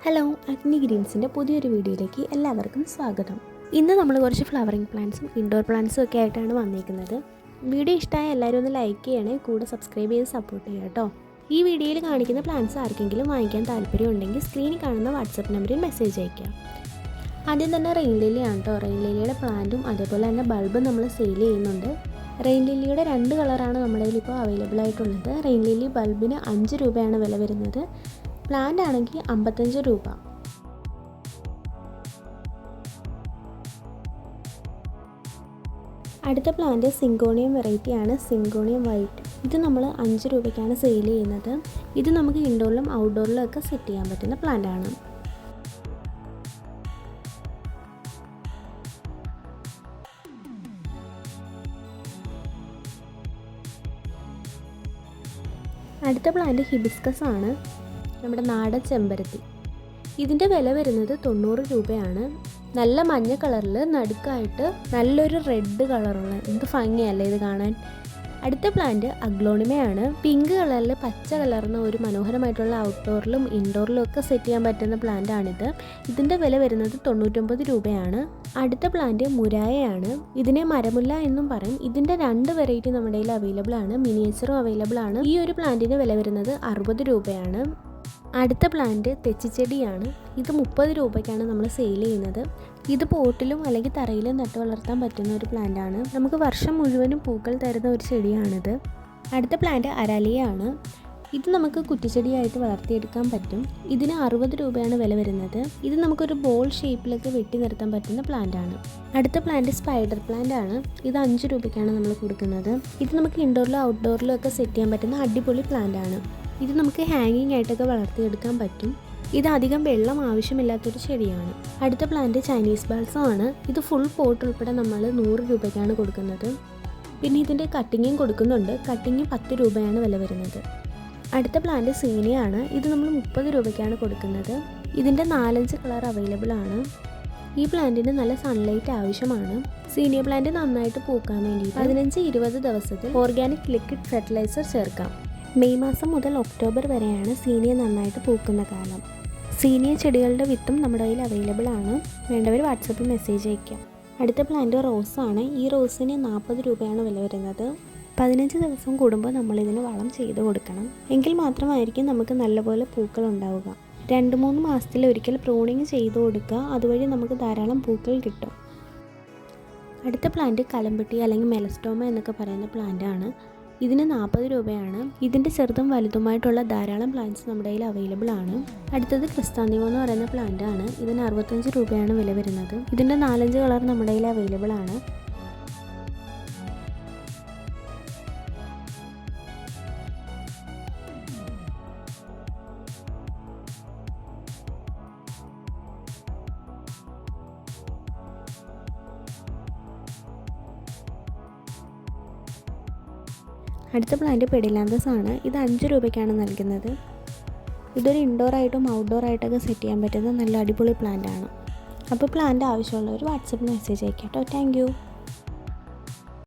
Hello, അഗ്നി ഗ്രീൻസിൻ്റെ പുതിയൊരു വീഡിയോയിലേക്ക് എല്ലാവർക്കും സ്വാഗതം. ഇന്ന് നമ്മൾ കുറച്ച് ഫ്ലവറിങ് പ്ലാന്റ്സും ഇൻഡോർ പ്ലാന്റ്സും ഒക്കെ ആയിട്ടാണ് വന്നിരിക്കുന്നത്. വീഡിയോ ഇഷ്ടമായ എല്ലാവരും ഒന്ന് ലൈക്ക് ചെയ്യണേ, കൂടെ സബ്സ്ക്രൈബ് ചെയ്ത് സപ്പോർട്ട് ചെയ്യുക കേട്ടോ. ഈ വീഡിയോയിൽ കാണിക്കുന്ന പ്ലാന്റ്സ് ആർക്കെങ്കിലും വാങ്ങിക്കാൻ താല്പര്യമുണ്ടെങ്കിൽ സ്ക്രീനിൽ കാണുന്ന വാട്സപ്പ് നമ്പറിൽ മെസ്സേജ് അയയ്ക്കുക. ആദ്യം തന്നെ റെയിൻ ലില്ലിയാണ് കേട്ടോ. റെയിൻ ലില്ലിയുടെ പ്ലാന്റും അതേപോലെ തന്നെ ബൾബും നമ്മൾ സെയിൽ ചെയ്യുന്നുണ്ട്. റെയിൻ ലില്ലിയുടെ 2 കളറാണ് നമ്മുടെ കയ്യിൽ ഇപ്പോൾ അവൈലബിൾ ആയിട്ടുള്ളത്. റെയിൻ ലില്ലി ബൾബിന് 5 രൂപയാണ് വില വരുന്നത്. പ്ലാന്റ് ആണെങ്കിൽ 55 രൂപ. അടുത്ത പ്ലാന്റ് സിങ്കോണിയം വെറൈറ്റിയാണ്, സിങ്കോണിയം വൈറ്റ്. ഇത് നമ്മൾ 5 രൂപയ്ക്കാണ് സെയിൽ ചെയ്യുന്നത്. ഇത് നമുക്ക് ഇൻഡോറിലും ഔട്ട്ഡോറിലും ഒക്കെ സെറ്റ് ചെയ്യാൻ പറ്റുന്ന പ്ലാന്റ് ആണ്. അടുത്ത പ്ലാന്റ് ഹിബിസ്കസ് ആണ്, നമ്മുടെ നാടൻ ചെമ്പരത്തി. ഇതിൻ്റെ വില വരുന്നത് 90 രൂപയാണ്. നല്ല മഞ്ഞ കളറിൽ നടുക്കായിട്ട് നല്ലൊരു റെഡ് കളറുള്ള, എന്ത് ഭംഗിയല്ലേ ഇത് കാണാൻ. അടുത്ത പ്ലാന്റ് അഗ്ലോണിമയാണ്. പിങ്ക് കളറിൽ പച്ച കലർന്ന ഒരു മനോഹരമായിട്ടുള്ള ഔട്ട്ഡോറിലും ഇൻഡോറിലും ഒക്കെ സെറ്റ് ചെയ്യാൻ പറ്റുന്ന പ്ലാന്റ് ആണിത്. ഇതിൻ്റെ വില വരുന്നത് 99 രൂപയാണ്. അടുത്ത പ്ലാന്റ് മുരായയാണ്. ഇതിനെ മരമുല്ല എന്നും പറയും. ഇതിൻ്റെ 2 വെറൈറ്റി നമ്മുടെ കയ്യിൽ അവൈലബിൾ ആണ്. മിനിയേച്ചറും അവൈലബിൾ ആണ്. ഈ ഒരു പ്ലാന്റിന് വില വരുന്നത് 60 രൂപയാണ്. അടുത്ത പ്ലാന്റ് തെച്ചിച്ചെടിയാണ്. ഇത് 30 രൂപയ്ക്കാണ് നമ്മൾ സെയിൽ ചെയ്യുന്നത്. ഇത് പോട്ടിലും അല്ലെങ്കിൽ തറയിലും നട്ടു വളർത്താൻ പറ്റുന്ന ഒരു പ്ലാന്റാണ്. നമുക്ക് വർഷം മുഴുവനും പൂക്കൾ തരുന്ന ഒരു ചെടിയാണിത്. അടുത്ത പ്ലാന്റ് അരാലിയാണ്. ഇത് നമുക്ക് കുറ്റിച്ചെടിയായിട്ട് വളർത്തിയെടുക്കാൻ പറ്റും. ഇതിന് 60 രൂപയാണ് വില വരുന്നത്. ഇത് നമുക്കൊരു ബോൾ ഷേപ്പിലൊക്കെ വെട്ടി നിർത്താൻ പറ്റുന്ന പ്ലാന്റാണ്. അടുത്ത പ്ലാന്റ് സ്പൈഡർ പ്ലാന്റ് ആണ്. ഇത് 5 രൂപയ്ക്കാണ് നമ്മൾ കൊടുക്കുന്നത്. ഇത് നമുക്ക് ഇൻഡോറിലും ഔട്ട്ഡോറിലും ഒക്കെ സെറ്റ് ചെയ്യാൻ പറ്റുന്ന അടിപൊളി പ്ലാന്റ് ആണ്. ഇത് നമുക്ക് ഹാങ്ങിങ് ആയിട്ടൊക്കെ വളർത്തിയെടുക്കാൻ പറ്റും. ഇത് അധികം വെള്ളം ആവശ്യമില്ലാത്തൊരു ചെടിയാണ്. അടുത്ത പ്ലാന്റ് ചൈനീസ് ബാൾസം ആണ്. ഇത് ഫുൾ പോട്ട് ഉൾപ്പെടെ നമ്മൾ 100 രൂപയ്ക്കാണ് കൊടുക്കുന്നത്. പിന്നെ ഇതിൻ്റെ കട്ടിങ്ങും കൊടുക്കുന്നുണ്ട്. കട്ടിങ് 10 രൂപയാണ് വില വരുന്നത്. അടുത്ത പ്ലാന്റ് സീനിയാണ്. ഇത് നമ്മൾ 30 രൂപയ്ക്കാണ് കൊടുക്കുന്നത്. ഇതിൻ്റെ 4-5 കളർ അവൈലബിൾ ആണ്. ഈ പ്ലാന്റിന് നല്ല സൺലൈറ്റ് ആവശ്യമാണ്. സീനിയ പ്ലാന്റ് നന്നായിട്ട് പൂക്കാൻ വേണ്ടി 15-20 ദിവസത്തിൽ ഓർഗാനിക് ലിക്വിഡ് ഫെർട്ടിലൈസർ ചേർക്കാം. മെയ് മാസം മുതൽ ഒക്ടോബർ വരെയാണ് സീനിയ നന്നായിട്ട് പൂക്കുന്ന കാലം. സീനിയ ചെടികളുടെ വിത്തും നമ്മുടെ കയ്യിൽ അവൈലബിൾ ആണ്. വേണ്ടവർ വാട്സപ്പിൽ മെസ്സേജ് അയയ്ക്കാം. അടുത്ത പ്ലാന്റ് റോസാണ്. ഈ റോസിന് 40 രൂപയാണ് വില വരുന്നത്. 15 ദിവസം കൂടുമ്പോൾ നമ്മളിതിന് വളം ചെയ്ത് കൊടുക്കണം. എങ്കിൽ മാത്രമായിരിക്കും നമുക്ക് നല്ലപോലെ പൂക്കൾ ഉണ്ടാവുക. 2-3 മാസത്തിലൊരിക്കൽ പ്രൂണിങ് ചെയ്ത് കൊടുക്കുക. അതുവഴി നമുക്ക് ധാരാളം പൂക്കൾ കിട്ടും. അടുത്ത പ്ലാന്റ് കലമ്പട്ടി അല്ലെങ്കിൽ മെലസ്റ്റോമ എന്നൊക്കെ പറയുന്ന പ്ലാന്റ് ആണ്. ഇതിന് 40 രൂപയാണ്. ഇതിൻ്റെ ചെറുതും വലുതുമായിട്ടുള്ള ധാരാളം പ്ലാന്റ്സ് നമ്മുടെ കയ്യിൽ അവൈലബിൾ ആണ്. അടുത്തത് ക്രിസ്താന്തിമോ എന്ന് പറയുന്ന പ്ലാന്റ് ആണ്. ഇതിന് 65 രൂപയാണ് വില വരുന്നത്. ഇതിൻ്റെ 4-5 കളർ നമ്മുടെ കയ്യിൽ അവൈലബിൾ ആണ്. അടുത്ത പ്ലാന്റ് പെഡിലാന്തസ് ആണ്. ഇത് 5 രൂപയ്ക്കാണ് നൽകുന്നത്. ഇതൊരു ഇൻഡോർ ആയിട്ടും ഔട്ട്ഡോർ ആയിട്ടൊക്കെ സെറ്റ് ചെയ്യാൻ പറ്റുന്ന നല്ല അടിപൊളി പ്ലാന്റ് ആണ്. അപ്പോൾ പ്ലാന്റ് ആവശ്യമുള്ളവർ വാട്സപ്പിൽ മെസ്സേജ് അയക്കാം കേട്ടോ. Thank you.